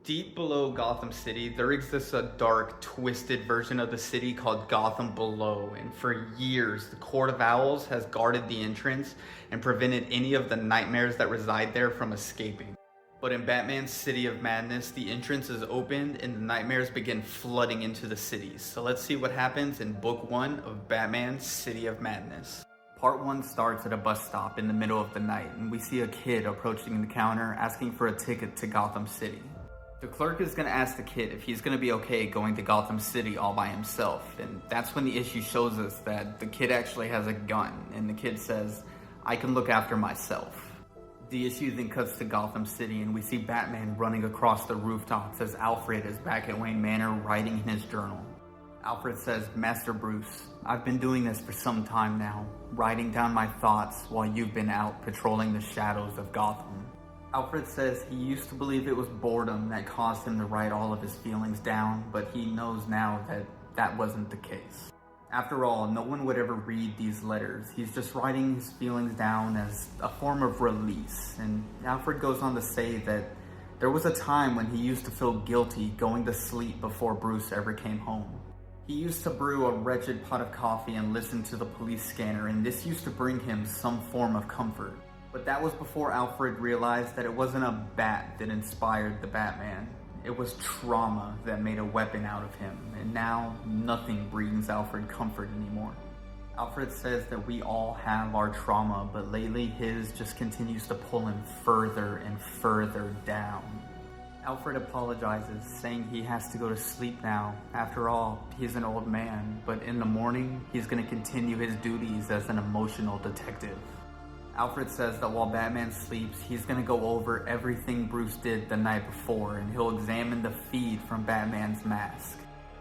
Deep below Gotham City, there exists a dark, twisted version of the city called Gotham Below, and for years, the Court of Owls has guarded the entrance and prevented any of the nightmares that reside there from escaping. But in Batman's City of Madness, the entrance is opened and the nightmares begin flooding into the city. So let's see what happens in Book 1 of Batman's City of Madness. Part 1 starts at a bus stop in the middle of the night, and we see a kid approaching the counter asking for a ticket to Gotham City. The clerk is going to ask the kid if he's going to be okay going to Gotham City all by himself, and that's when the issue shows us that the kid actually has a gun, and the kid says, "I can look after myself." The issue then cuts to Gotham City, and we see Batman running across the rooftops as Alfred is back at Wayne Manor writing in his journal. Alfred says, "Master Bruce, I've been doing this for some time now, writing down my thoughts while you've been out patrolling the shadows of Gotham." Alfred says he used to believe it was boredom that caused him to write all of his feelings down, but he knows now that that wasn't the case. After all, no one would ever read these letters. He's just writing his feelings down as a form of release. And Alfred goes on to say that there was a time when he used to feel guilty going to sleep before Bruce ever came home. He used to brew a wretched pot of coffee and listen to the police scanner, and this used to bring him some form of comfort. But that was before Alfred realized that it wasn't a bat that inspired the Batman. It was trauma that made a weapon out of him, and now nothing brings Alfred comfort anymore. Alfred says that we all have our trauma, but lately his just continues to pull him further and further down. Alfred apologizes, saying he has to go to sleep now. After all, he's an old man, but in the morning, he's going to continue his duties as an emotional detective. Alfred says that while Batman sleeps, he's going to go over everything Bruce did the night before, and he'll examine the feed from Batman's mask.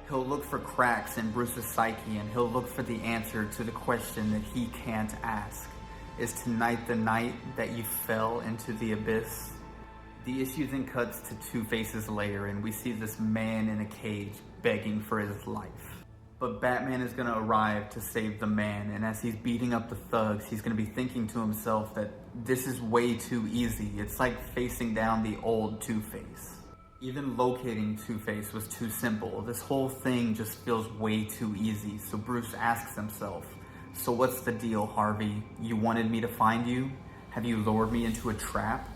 He'll look for cracks in Bruce's psyche, and he'll look for the answer to the question that he can't ask. Is tonight the night that you fell into the abyss? The issue then cuts to Two-Face's lair, and we see this man in a cage begging for his life. But Batman is going to arrive to save the man, and as he's beating up the thugs, he's going to be thinking to himself that this is way too easy. It's like facing down the old Two-Face. Even locating Two-Face was too simple. This whole thing just feels way too easy. So Bruce asks himself, "So what's the deal, Harvey? You wanted me to find you? Have you lured me into a trap?"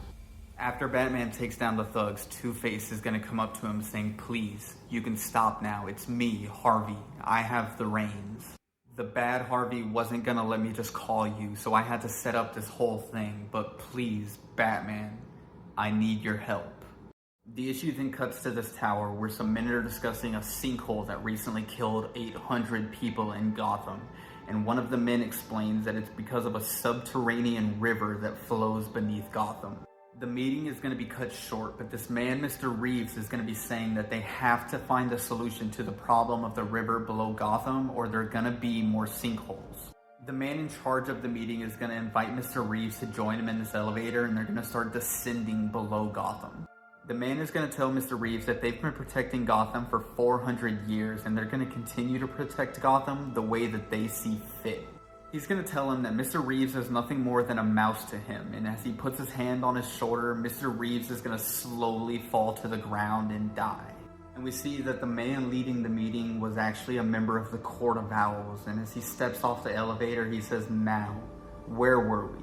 After Batman takes down the thugs, Two-Face is going to come up to him saying, "Please, you can stop now. It's me, Harvey. I have the reins. The bad Harvey wasn't going to let me just call you, so I had to set up this whole thing. But please, Batman, I need your help." The issue then cuts to this tower where some men are discussing a sinkhole that recently killed 800 people in Gotham. And one of the men explains that it's because of a subterranean river that flows beneath Gotham. The meeting is going to be cut short, but this man, Mr. Reeves, is going to be saying that they have to find a solution to the problem of the river below Gotham, or there are going to be more sinkholes. The man in charge of the meeting is going to invite Mr. Reeves to join him in this elevator, and they're going to start descending below Gotham. The man is going to tell Mr. Reeves that they've been protecting Gotham for 400 years, and they're going to continue to protect Gotham the way that they see fit. He's going to tell him that Mr. Reeves is nothing more than a mouse to him, and as he puts his hand on his shoulder, Mr. Reeves is going to slowly fall to the ground and die. And we see that the man leading the meeting was actually a member of the Court of Owls, and as he steps off the elevator, he says, "Now, where were we?"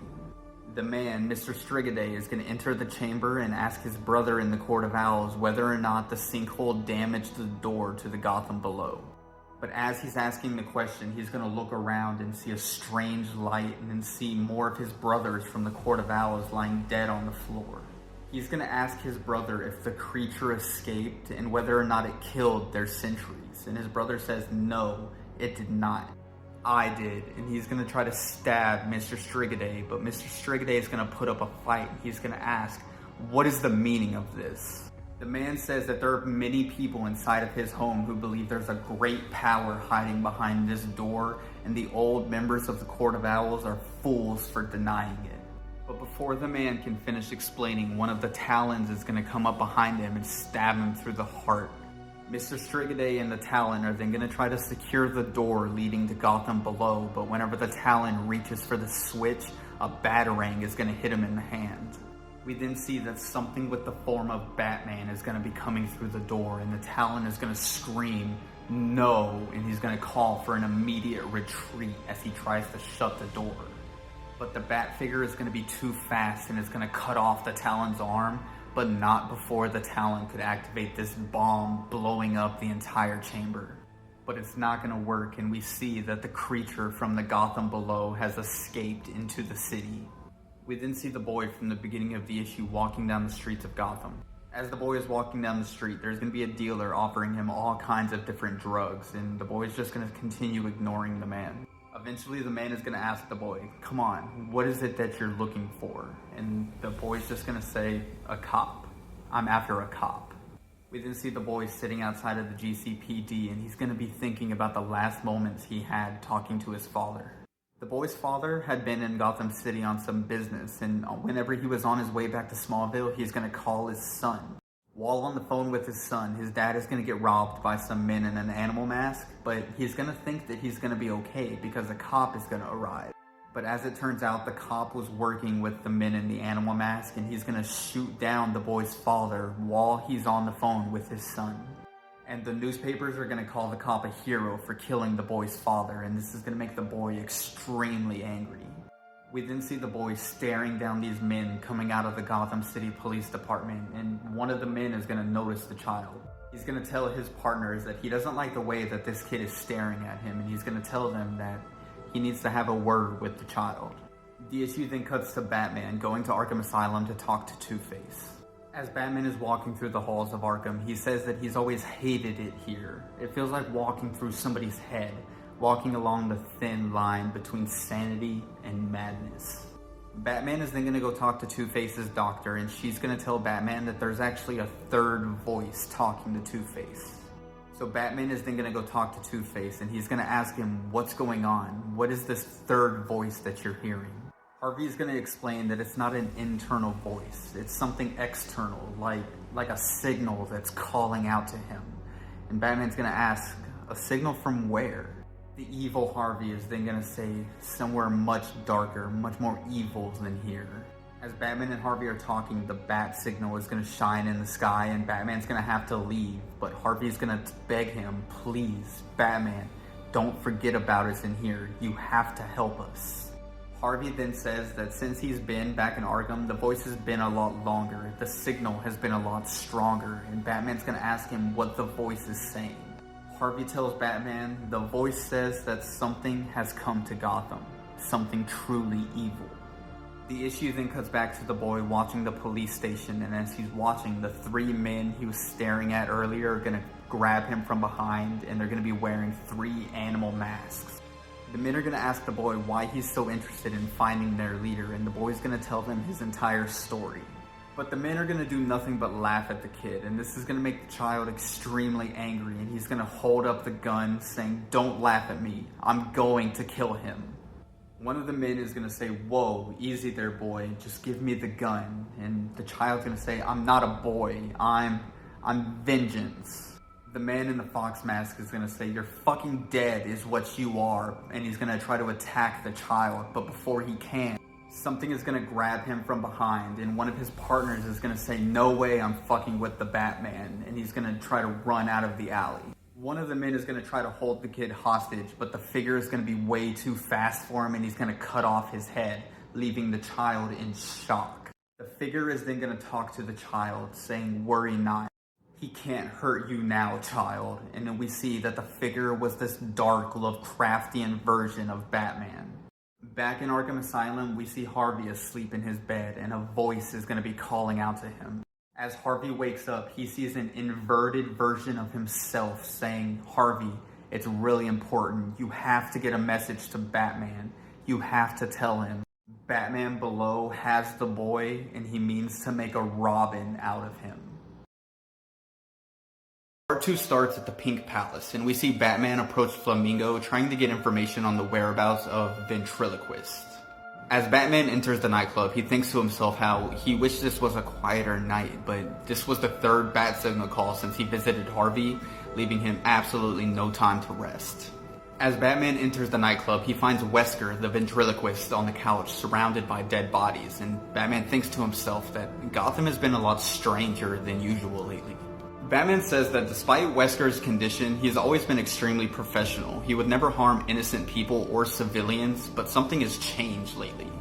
The man, Mr. Strigaday, is going to enter the chamber and ask his brother in the Court of Owls whether or not the sinkhole damaged the door to the Gotham below. But as he's asking the question, he's going to look around and see a strange light and then see more of his brothers from the Court of Owls lying dead on the floor. He's going to ask his brother if the creature escaped and whether or not it killed their sentries. And his brother says, "No, it did not. I did." And he's going to try to stab Mr. Strigaday, but Mr. Strigaday is going to put up a fight. He's going to ask, "What is the meaning of this?" The man says that there are many people inside of his home who believe there's a great power hiding behind this door, and the old members of the Court of Owls are fools for denying it. But before the man can finish explaining, one of the Talons is going to come up behind him and stab him through the heart. Mr. Strigaday and the Talon are then going to try to secure the door leading to Gotham below, but whenever the Talon reaches for the switch, a batarang is going to hit him in the hand. We then see that something with the form of Batman is going to be coming through the door, and the Talon is going to scream, "No," and he's going to call for an immediate retreat as he tries to shut the door. But the Bat figure is going to be too fast and is going to cut off the Talon's arm, but not before the Talon could activate this bomb, blowing up the entire chamber. But it's not going to work, and we see that the creature from the Gotham Below has escaped into the city. We then see the boy from the beginning of the issue walking down the streets of Gotham. As the boy is walking down the street, there's going to be a dealer offering him all kinds of different drugs, and the boy is just going to continue ignoring the man. Eventually, the man is going to ask the boy, "Come on, what is it that you're looking for?" And the boy's just going to say, "A cop. I'm after a cop." We then see the boy sitting outside of the GCPD, and he's going to be thinking about the last moments he had talking to his father. The boy's father had been in Gotham City on some business, and whenever he was on his way back to Smallville, he's going to call his son. While on the phone with his son, his dad is going to get robbed by some men in an animal mask, but he's going to think that he's going to be okay because a cop is going to arrive. But as it turns out, the cop was working with the men in the animal mask, and he's going to shoot down the boy's father while he's on the phone with his son. And the newspapers are going to call the cop a hero for killing the boy's father, and this is going to make the boy extremely angry. We then see the boy staring down these men coming out of the Gotham City Police Department, and one of the men is going to notice the child. He's going to tell his partners that he doesn't like the way that this kid is staring at him, and he's going to tell them that he needs to have a word with the child. The issue then cuts to Batman going to Arkham Asylum to talk to Two-Face. As Batman is walking through the halls of Arkham, he says that he's always hated it here. It feels like walking through somebody's head, walking along the thin line between sanity and madness. Batman is then going to go talk to Two-Face's doctor, and she's going to tell Batman that there's actually a third voice talking to Two-Face. So Batman is then going to go talk to Two-Face, and he's going to ask him, "What's going on? What is this third voice that you're hearing?" Harvey is going to explain that it's not an internal voice. It's something external, like a signal that's calling out to him. And Batman's going to ask, "A signal from where?" The evil Harvey is then going to say, "Somewhere much darker, much more evil than here." As Batman and Harvey are talking, the bat signal is going to shine in the sky, and Batman's going to have to leave. But Harvey's going to beg him, "Please, Batman, don't forget about us in here. You have to help us." Harvey then says that since he's been back in Arkham, the voice has been a lot longer, the signal has been a lot stronger, and Batman's going to ask him what the voice is saying. Harvey tells Batman the voice says that something has come to Gotham, something truly evil. The issue then cuts back to the boy watching the police station, and as he's watching, the three men he was staring at earlier are going to grab him from behind, and they're going to be wearing 3 animal masks. The men are going to ask the boy why he's so interested in finding their leader, and the boy's going to tell them his entire story. But the men are going to do nothing but laugh at the kid, and this is going to make the child extremely angry, and he's going to hold up the gun saying, "Don't laugh at me, I'm going to kill him." One of the men is going to say, "Whoa, easy there, boy, just give me the gun." And the child's going to say, "I'm not a boy, I'm vengeance." The man in the fox mask is going to say, "You're fucking dead is what you are," and he's going to try to attack the child, but before he can, something is going to grab him from behind, and one of his partners is going to say, "No way I'm fucking with the Batman," and he's going to try to run out of the alley. One of the men is going to try to hold the kid hostage, but the figure is going to be way too fast for him, and he's going to cut off his head, leaving the child in shock. The figure is then going to talk to the child, saying, "Worry not. He can't hurt you now, child." And then we see that the figure was this dark, Lovecraftian version of Batman. Back in Arkham Asylum, we see Harvey asleep in his bed, and a voice is going to be calling out to him. As Harvey wakes up, he sees an inverted version of himself saying, "Harvey, it's really important. You have to get a message to Batman. You have to tell him. Batman Below has the boy, and he means to make a Robin out of him." Part 2 starts at the Pink Palace, and we see Batman approach Flamingo trying to get information on the whereabouts of Ventriloquist. As Batman enters the nightclub, he thinks to himself how he wished this was a quieter night, but this was the 3rd bat signal call since he visited Harvey, leaving him absolutely no time to rest. As Batman enters the nightclub, he finds Wesker, the ventriloquist, on the couch surrounded by dead bodies, and Batman thinks to himself that Gotham has been a lot stranger than usual lately. Batman says that despite Wesker's condition, he's always been extremely professional. He would never harm innocent people or civilians, but something has changed lately.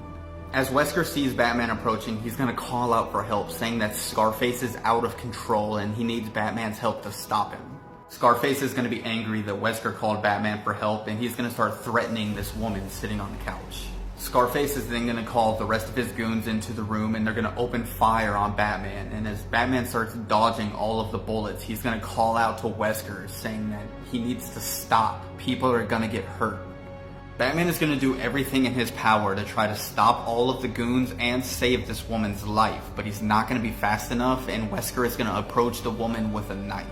As Wesker sees Batman approaching, he's going to call out for help, saying that Scarface is out of control and he needs Batman's help to stop him. Scarface is going to be angry that Wesker called Batman for help, and he's going to start threatening this woman sitting on the couch. Scarface is then going to call the rest of his goons into the room, and they're going to open fire on Batman. And as Batman starts dodging all of the bullets, he's going to call out to Wesker, saying that he needs to stop. People are going to get hurt. Batman is going to do everything in his power to try to stop all of the goons and save this woman's life, but he's not going to be fast enough, and Wesker is going to approach the woman with a knife.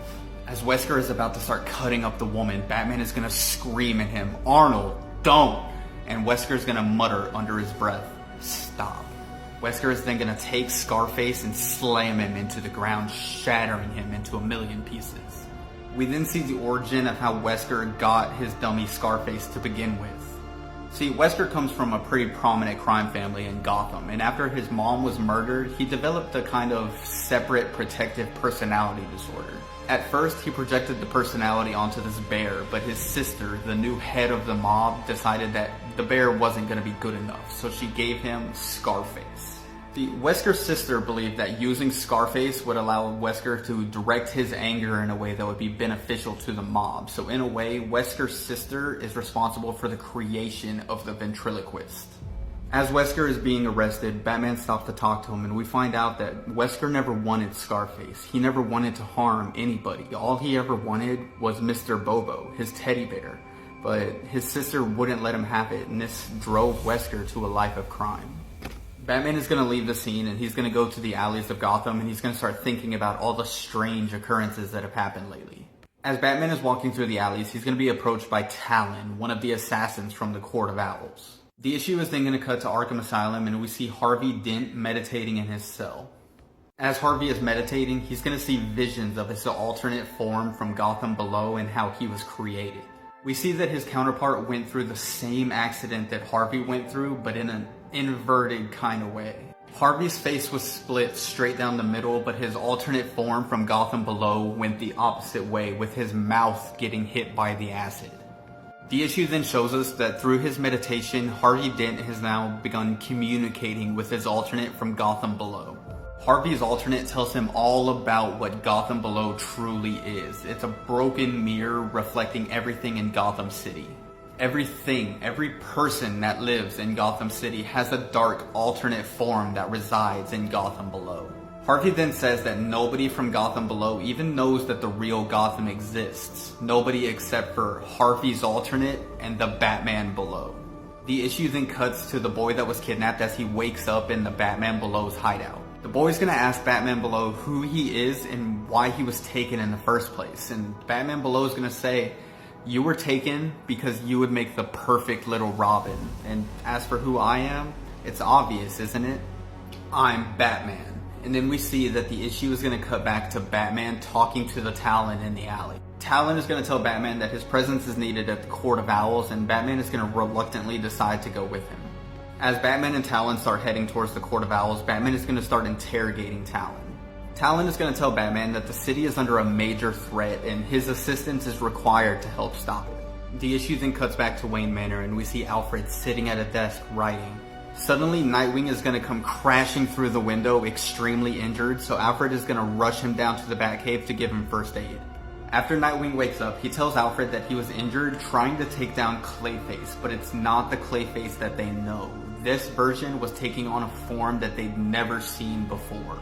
As Wesker is about to start cutting up the woman, Batman is going to scream at him, "Arnold, don't!" And Wesker is going to mutter under his breath, "Stop." Wesker is then going to take Scarface and slam him into the ground, shattering him into a million pieces. We then see the origin of how Wesker got his dummy Scarface to begin with. See, Wesker comes from a pretty prominent crime family in Gotham, and after his mom was murdered, he developed a kind of separate protective personality disorder. At first, he projected the personality onto this bear, but his sister, the new head of the mob, decided that the bear wasn't going to be good enough, so she gave him Scarface. The Wesker's sister believed that using Scarface would allow Wesker to direct his anger in a way that would be beneficial to the mob. So in a way, Wesker's sister is responsible for the creation of the ventriloquist. As Wesker is being arrested, Batman stops to talk to him, and we find out that Wesker never wanted Scarface. He never wanted to harm anybody. All he ever wanted was Mr. Bobo, his teddy bear. But his sister wouldn't let him have it, and this drove Wesker to a life of crime. Batman is going to leave the scene, and he's going to go to the alleys of Gotham, and he's going to start thinking about all the strange occurrences that have happened lately. As Batman is walking through the alleys, he's going to be approached by Talon, one of the assassins from the Court of Owls. The issue is then going to cut to Arkham Asylum, and we see Harvey Dent meditating in his cell. As Harvey is meditating, he's going to see visions of his alternate form from Gotham Below and how he was created. We see that his counterpart went through the same accident that Harvey went through, but in an inverted kind of way. Harvey's face was split straight down the middle, but his alternate form from Gotham Below went the opposite way, with his mouth getting hit by the acid. The issue then shows us that through his meditation, Harvey Dent has now begun communicating with his alternate from Gotham Below. Harvey's alternate tells him all about what Gotham Below truly is. It's a broken mirror reflecting everything in Gotham City. Everything, every person that lives in Gotham City has a dark alternate form that resides in Gotham Below. Harvey then says that nobody from Gotham Below even knows that the real Gotham exists. Nobody except for Harvey's alternate and the Batman Below. The issue then cuts to the boy that was kidnapped as he wakes up in the Batman Below's hideout. The boy's gonna ask Batman Below who he is and why he was taken in the first place. And Batman Below's gonna say, "You were taken because you would make the perfect little Robin. And as for who I am, it's obvious, isn't it? I'm Batman." And then we see that the issue is going to cut back to Batman talking to the Talon in the alley. Talon is going to tell Batman that his presence is needed at the Court of Owls, and Batman is going to reluctantly decide to go with him. As Batman and Talon start heading towards the Court of Owls, Batman is going to start interrogating Talon. Talon is going to tell Batman that the city is under a major threat and his assistance is required to help stop it. The issue then cuts back to Wayne Manor, and we see Alfred sitting at a desk writing. Suddenly, Nightwing is going to come crashing through the window, extremely injured, so Alfred is going to rush him down to the Batcave to give him first aid. After Nightwing wakes up, he tells Alfred that he was injured trying to take down Clayface, but it's not the Clayface that they know. This version was taking on a form that they'd never seen before.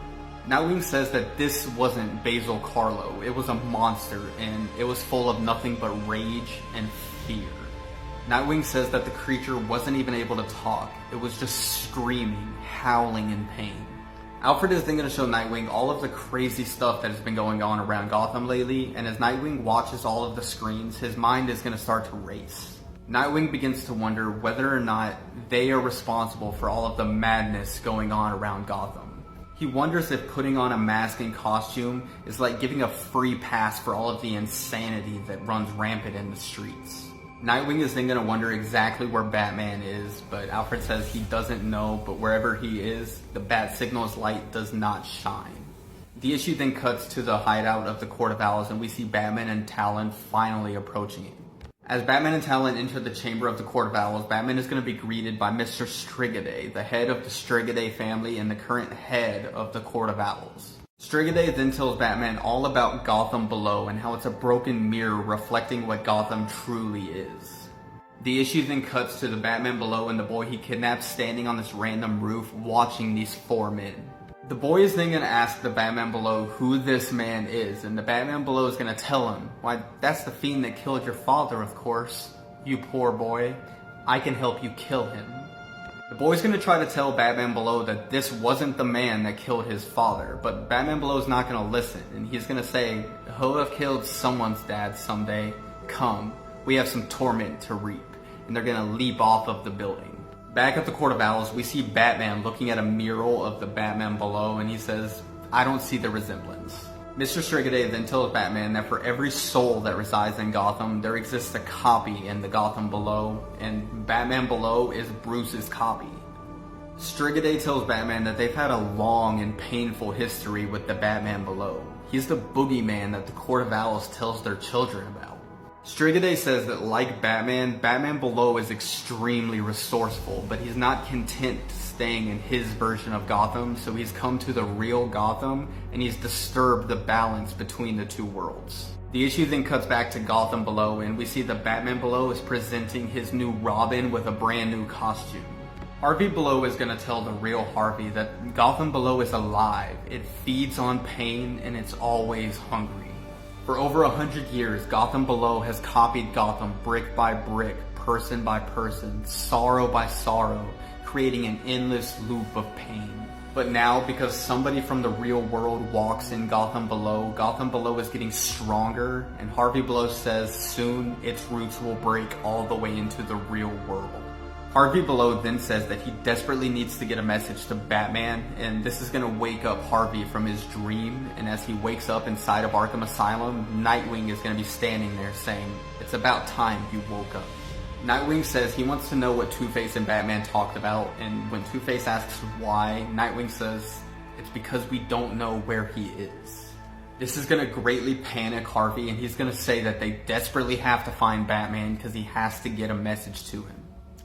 Nightwing says that this wasn't Basil Karlo, it was a monster, and it was full of nothing but rage and fear. Nightwing says that the creature wasn't even able to talk. It was just screaming, howling in pain. Alfred is then going to show Nightwing all of the crazy stuff that has been going on around Gotham lately, and as Nightwing watches all of the screens, his mind is going to start to race. Nightwing begins to wonder whether or not they are responsible for all of the madness going on around Gotham. He wonders if putting on a mask and costume is like giving a free pass for all of the insanity that runs rampant in the streets. Nightwing is then going to wonder exactly where Batman is, but Alfred says he doesn't know, but wherever he is, the bat signal's light does not shine. The issue then cuts to the hideout of the Court of Owls, and we see Batman and Talon finally approaching it. As Batman and Talon enter the chamber of the Court of Owls, Batman is going to be greeted by Mr. Strigaday, the head of the Strigaday family and the current head of the Court of Owls. Strigaday then tells Batman all about Gotham Below and how it's a broken mirror reflecting what Gotham truly is. The issue then cuts to the Batman Below and the boy he kidnapped standing on this random roof watching these four men. The boy is then going to ask the Batman Below who this man is, and the Batman Below is going to tell him, "Why, that's the fiend that killed your father, of course. You poor boy. I can help you kill him." The boy's going to try to tell Batman Below that this wasn't the man that killed his father, but Batman Below's not going to listen, and he's going to say, "He'll have killed someone's dad someday. Come, we have some torment to reap." And they're going to leap off of the building. Back at the Court of Owls, we see Batman looking at a mural of the Batman Below, and he says, "I don't see the resemblance." Mr. Strigaday then tells Batman that for every soul that resides in Gotham, there exists a copy in the Gotham Below, and Batman Below is Bruce's copy. Strigaday tells Batman that they've had a long and painful history with the Batman Below. He's the boogeyman that the Court of Owls tells their children about. Strigaday says that like Batman, Batman Below is extremely resourceful, but he's not content staying in his version of Gotham, so he's come to the real Gotham and he's disturbed the balance between the two worlds. The issue then cuts back to Gotham Below, and we see that Batman Below is presenting his new Robin with a brand new costume. Harvey Below is going to tell the real Harvey that Gotham Below is alive, it feeds on pain, and it's always hungry. For over 100 years, Gotham Below has copied Gotham brick by brick, person by person, sorrow by sorrow, creating an endless loop of pain. But now, because somebody from the real world walks in Gotham Below is getting stronger, and Harvey Below says soon its roots will break all the way into the real world. Harvey Below then says that he desperately needs to get a message to Batman, and this is going to wake up Harvey from his dream, and as he wakes up inside of Arkham Asylum, Nightwing is going to be standing there saying, "It's about time you woke up." Nightwing says he wants to know what Two-Face and Batman talked about, and when Two-Face asks why, Nightwing says, "It's because we don't know where he is." This is going to greatly panic Harvey, and he's going to say that they desperately have to find Batman because he has to get a message to him.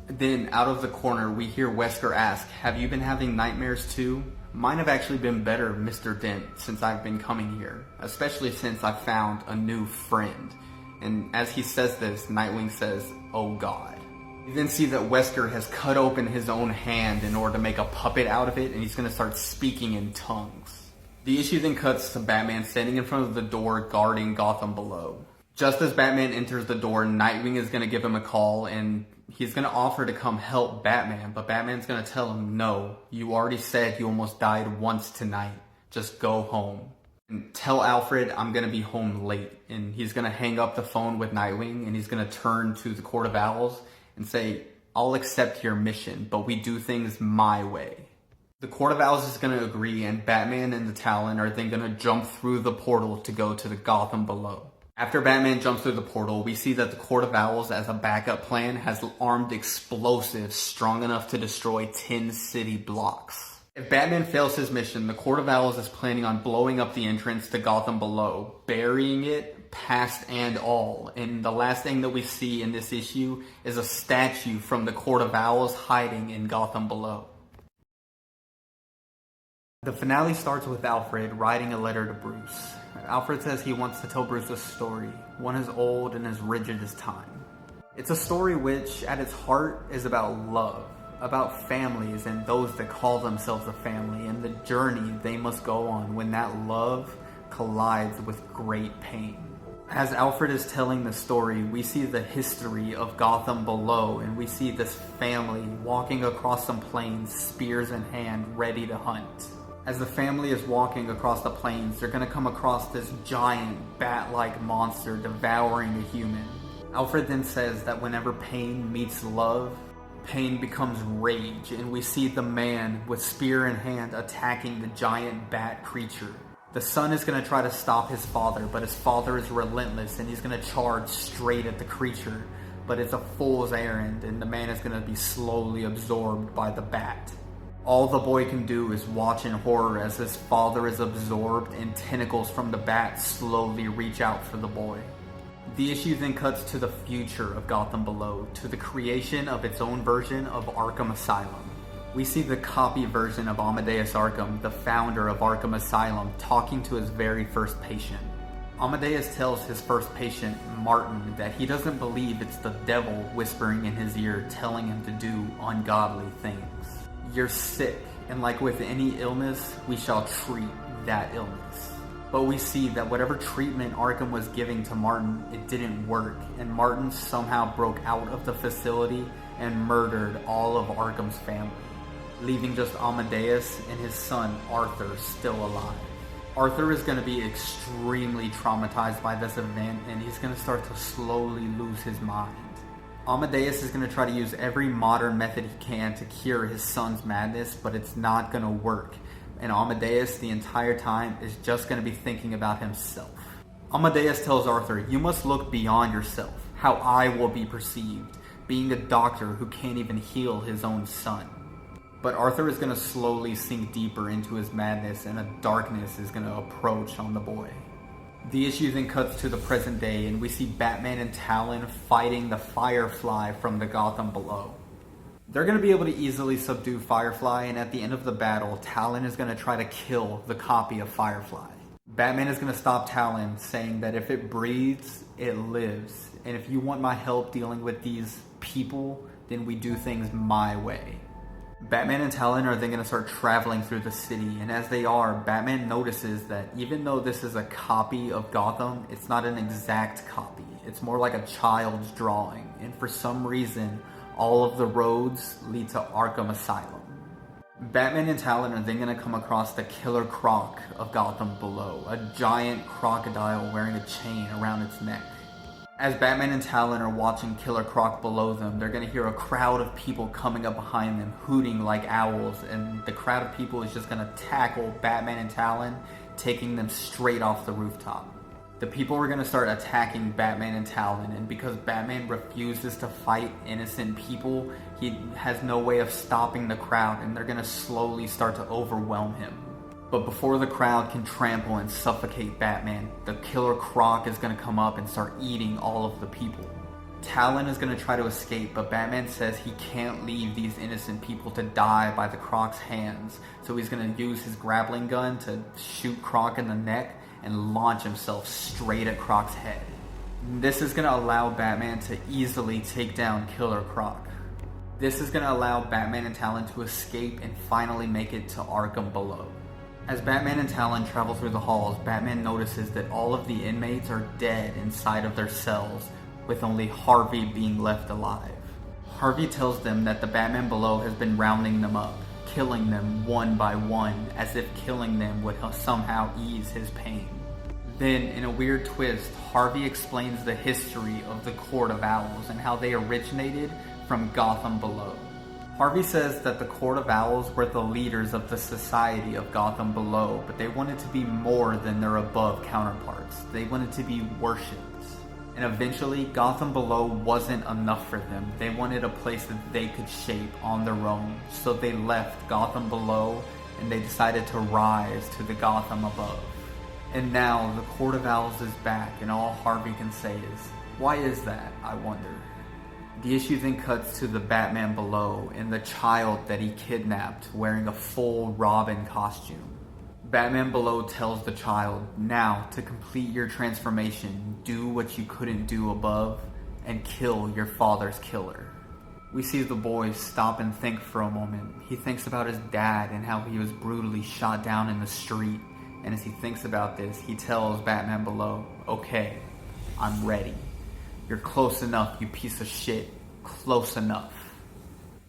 Then, out of the corner, we hear Wesker ask, "Have you been having nightmares too? Mine have actually been better, Mr. Dent, since I've been coming here, especially since I found a new friend." And as he says this, Nightwing says, "Oh God." You then see that Wesker has cut open his own hand in order to make a puppet out of it, and he's going to start speaking in tongues. The issue then cuts to Batman standing in front of the door guarding Gotham Below. Just as Batman enters the door, Nightwing is going to give him a call, and he's going to offer to come help Batman, but Batman's going to tell him, "No, you already said you almost died once tonight. Just go home. And tell Alfred I'm going to be home late." And he's going to hang up the phone with Nightwing, and he's going to turn to the Court of Owls and say, "I'll accept your mission, but we do things my way." The Court of Owls is going to agree, and Batman and the Talon are then going to jump through the portal to go to the Gotham Below. After Batman jumps through the portal, we see that the Court of Owls, as a backup plan, has armed explosives strong enough to destroy 10 city blocks. If Batman fails his mission, the Court of Owls is planning on blowing up the entrance to Gotham Below, burying it, past and all. And the last thing that we see in this issue is a statue from the Court of Owls hiding in Gotham Below. The finale starts with Alfred writing a letter to Bruce. Alfred says he wants to tell Bruce a story, one as old and as rigid as time. It's a story which, at its heart, is about love, about families and those that call themselves a family, and the journey they must go on when that love collides with great pain. As Alfred is telling the story, we see the history of Gotham Below, and we see this family walking across some plains, spears in hand, ready to hunt. As the family is walking across the plains, they're going to come across this giant, bat-like monster devouring a human. Alfred then says that whenever pain meets love, pain becomes rage, and we see the man with spear in hand attacking the giant bat creature. The son is going to try to stop his father, but his father is relentless, and he's going to charge straight at the creature. but it's a fool's errand and the man is going to be slowly absorbed by the bat. All the boy can do is watch in horror as his father is absorbed and tentacles from the bat slowly reach out for the boy. The issue then cuts to the future of Gotham Below, to the creation of its own version of Arkham Asylum. We see the copy version of Amadeus Arkham, the founder of Arkham Asylum, talking to his very first patient. Amadeus tells his first patient, Martin, that he doesn't believe it's the devil whispering in his ear telling him to do ungodly things. You're sick, and like with any illness, we shall treat that illness. But we see that whatever treatment Arkham was giving to Martin, it didn't work, and Martin somehow broke out of the facility and murdered all of Arkham's family, leaving just Amadeus and his son Arthur still alive. Arthur is going to be extremely traumatized by this event, and he's going to start to slowly lose his mind. Amadeus is going to try to use every modern method he can to cure his son's madness, but it's not going to work. And Amadeus, the entire time, is just going to be thinking about himself. Amadeus tells Arthur, you must look beyond yourself, how I will be perceived, being a doctor who can't even heal his own son. But Arthur is going to slowly sink deeper into his madness, and a darkness is going to approach on the boy. The issue then cuts to the present day, and we see Batman and Talon fighting the Firefly from the Gotham Below. They're going to be able to easily subdue Firefly, and at the end of the battle, Talon is going to try to kill the copy of Firefly. Batman is going to stop Talon, saying that if it breathes, it lives, and if you want my help dealing with these people, then we do things my way. Batman and Talon are then going to start traveling through the city, and as they are, Batman notices that even though this is a copy of Gotham, it's not an exact copy. It's more like a child's drawing, and for some reason, all of the roads lead to Arkham Asylum. Batman and Talon are then going to come across the Killer Croc of Gotham Below, a giant crocodile wearing a chain around its neck. As Batman and Talon are watching Killer Croc below them, they're going to hear a crowd of people coming up behind them, hooting like owls, and the crowd of people is just going to tackle Batman and Talon, taking them straight off the rooftop. The people are going to start attacking Batman and Talon, and because Batman refuses to fight innocent people, he has no way of stopping the crowd, and they're going to slowly start to overwhelm him. But before the crowd can trample and suffocate Batman, the Killer Croc is going to come up and start eating all of the people. Talon is going to try to escape, but Batman says he can't leave these innocent people to die by the Croc's hands, so he's going to use his grappling gun to shoot Croc in the neck and launch himself straight at Croc's head. This is going to allow Batman to easily take down Killer Croc. This is going to allow Batman and Talon to escape and finally make it to Arkham Below. As Batman and Talon travel through the halls, Batman notices that all of the inmates are dead inside of their cells, with only Harvey being left alive. Harvey tells them that the Batman below has been rounding them up, killing them one by one, as if killing them would somehow ease his pain. Then, in a weird twist, Harvey explains the history of the Court of Owls and how they originated from Gotham Below. Harvey says that the Court of Owls were the leaders of the society of Gotham Below, but they wanted to be more than their above counterparts. They wanted to be worshipped. And eventually, Gotham Below wasn't enough for them. They wanted a place that they could shape on their own. So they left Gotham Below and they decided to rise to the Gotham above. And now, the Court of Owls is back, and all Harvey can say is, why is that, I wonder? The issue then cuts to the Batman below and the child that he kidnapped wearing a full Robin costume. Batman below tells the child, now to complete your transformation, do what you couldn't do above and kill your father's killer. We see the boy stop and think for a moment. He thinks about his dad and how he was brutally shot down in the street. And as he thinks about this, he tells Batman below, okay, I'm ready. You're close enough, you piece of shit. Close enough.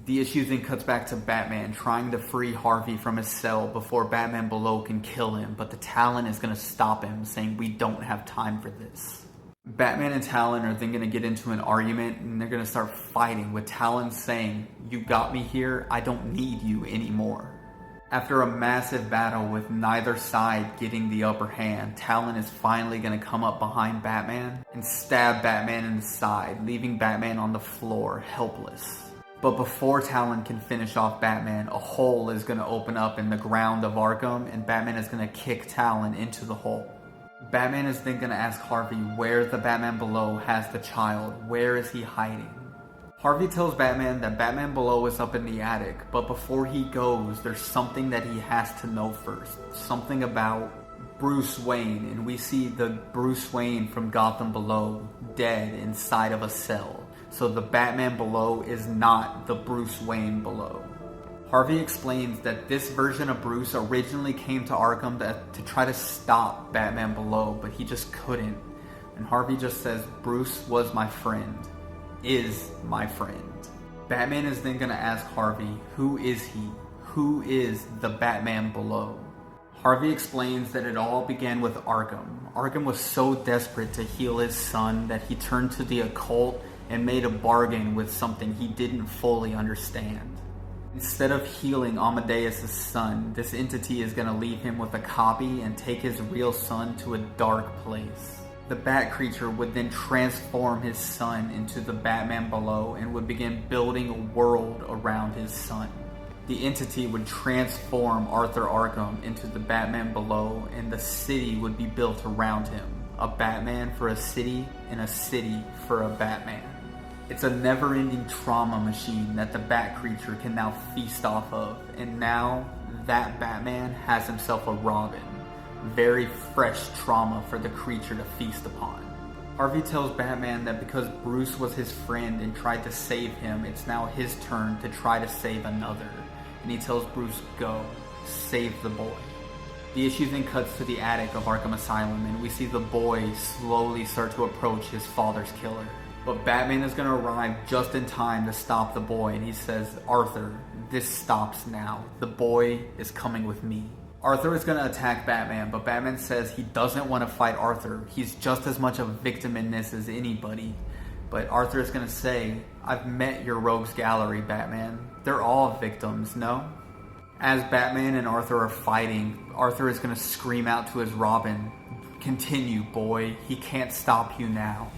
The issue then cuts back to Batman trying to free Harvey from his cell before Batman below can kill him, but the Talon is going to stop him, saying we don't have time for this. Batman and Talon are then going to get into an argument, and they're going to start fighting, with Talon saying, you got me here, I don't need you anymore. After a massive battle with neither side getting the upper hand, Talon is finally going to come up behind Batman and stab Batman in the side, leaving Batman on the floor, helpless. But before Talon can finish off Batman, a hole is going to open up in the ground of Arkham, and Batman is going to kick Talon into the hole. Batman is then going to ask Harvey where the Batman below has the child. Where is he hiding? Harvey tells Batman that Batman below is up in the attic, but before he goes, there's something that he has to know first. Something about Bruce Wayne, and we see the Bruce Wayne from Gotham Below dead inside of a cell. So the Batman below is not the Bruce Wayne below. Harvey explains that this version of Bruce originally came to Arkham to try to stop Batman below, but he just couldn't. And Harvey just says, Bruce was my friend. Is my friend. Batman is then going to ask Harvey, who is he? Who is the Batman below? Harvey explains that it all began with Arkham. Arkham was so desperate to heal his son that he turned to the occult and made a bargain with something he didn't fully understand. Instead of healing Amadeus' son, this entity is going to leave him with a copy and take his real son to a dark place. The Bat creature would then transform his son into the Batman below and would begin building a world around his son. The entity would transform Arthur Arkham into the Batman below, and the city would be built around him. A Batman for a city, and a city for a Batman. It's a never-ending trauma machine that the Bat creature can now feast off of, and now that Batman has himself a Robin. Very fresh trauma for the creature to feast upon. Harvey tells Batman that because Bruce was his friend and tried to save him, it's now his turn to try to save another. And he tells Bruce, go, save the boy. The issue then cuts to the attic of Arkham Asylum, and we see the boy slowly start to approach his father's killer. But Batman is going to arrive just in time to stop the boy, and he says, Arthur, this stops now. The boy is coming with me. Arthur is going to attack Batman, but Batman says he doesn't want to fight Arthur. He's just as much a victim in this as anybody. But Arthur is going to say, I've met your rogues gallery, Batman. They're all victims, no? As Batman and Arthur are fighting, Arthur is going to scream out to his Robin, continue, boy. He can't stop you now.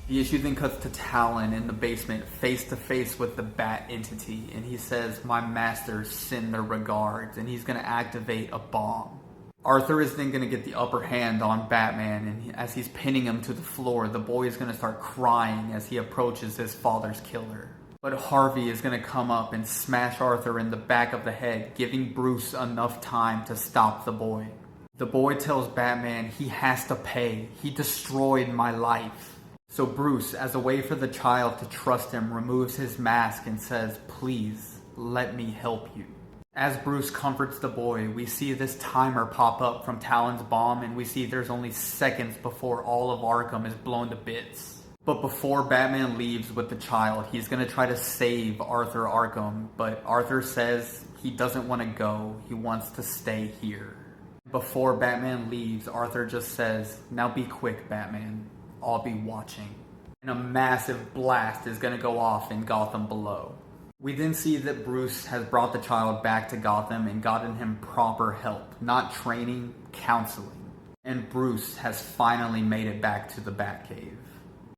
The issue then cuts to Talon in the basement, face to face with the Bat entity, and he says, my masters send their regards, and he's going to activate a bomb. Arthur is then going to get the upper hand on Batman, and as he's pinning him to the floor, the boy is going to start crying as he approaches his father's killer. But Harvey is going to come up and smash Arthur in the back of the head, giving Bruce enough time to stop the boy. The boy tells Batman he has to pay. He destroyed my life. So Bruce, as a way for the child to trust him, removes his mask and says, please, let me help you. As Bruce comforts the boy, we see this timer pop up from Talon's bomb, and we see there's only seconds before all of Arkham is blown to bits. But before Batman leaves with the child, he's going to try to save Arthur Arkham, but Arthur says he doesn't want to go, he wants to stay here. Before Batman leaves, Arthur just says, now be quick, Batman. I'll be watching. And a massive blast is going to go off in Gotham Below. We then see that Bruce has brought the child back to Gotham and gotten him proper help. Not training, counseling. And Bruce has finally made it back to the Batcave.